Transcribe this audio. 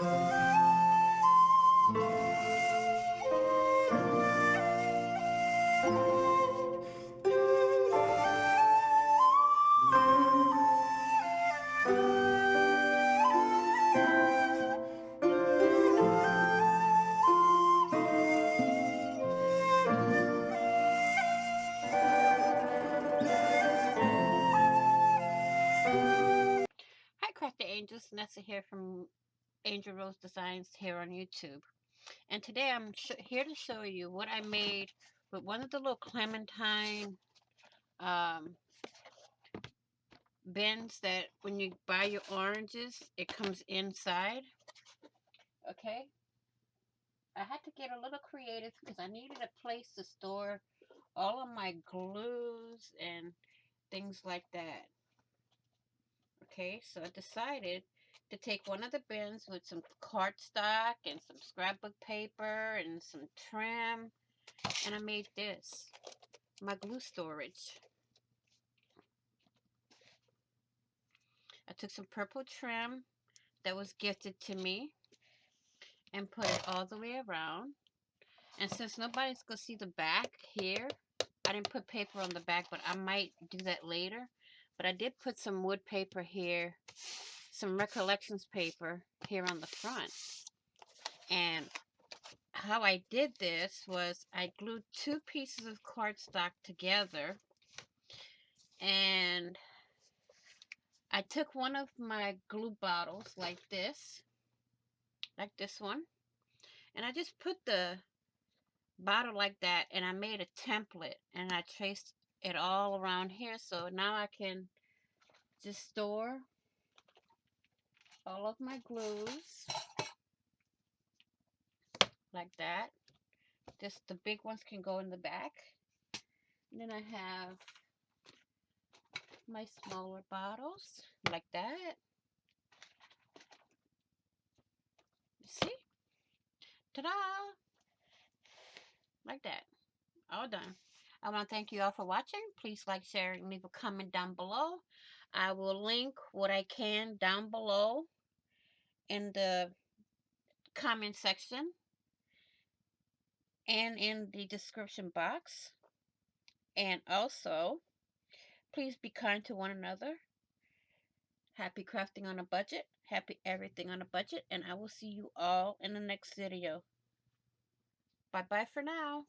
Hi, Crafty Angels. Nessa here from Angel Rose Designs here on YouTube. And today I'm here to show you what I made with one of the little clementine um, bins that when you buy your oranges, it comes inside. Okay? I had to get a little creative because I needed a place to store all of my glues and things like that. Okay, so I decided to take one of the bins with some cardstock and some scrapbook paper and some trim, and I made this, my glue storage. I took some purple trim that was gifted to me and put it all the way around. And since nobody's gonna see the back here, I didn't put paper on the back, but I might do that later. But I did put some wood paper here, some recollections paper here on the front. And how I did this was I glued two pieces of cardstock together, and I took one of my glue bottles like this one, and I just put the bottle like that, and I made a template, and I traced it all around here, so now I can just store all of my glues like that. Just the big ones can go in the back. And then I have my smaller bottles like that. See? Ta-da! Like that. All done. I want to thank you all for watching. Please like, share, and leave a comment down below. I will link what I can down below in the comment section and in the description box. And also, please be kind to one another. Happy crafting on a budget. Happy everything on a budget. And I will see you all in the next video. Bye-bye for now.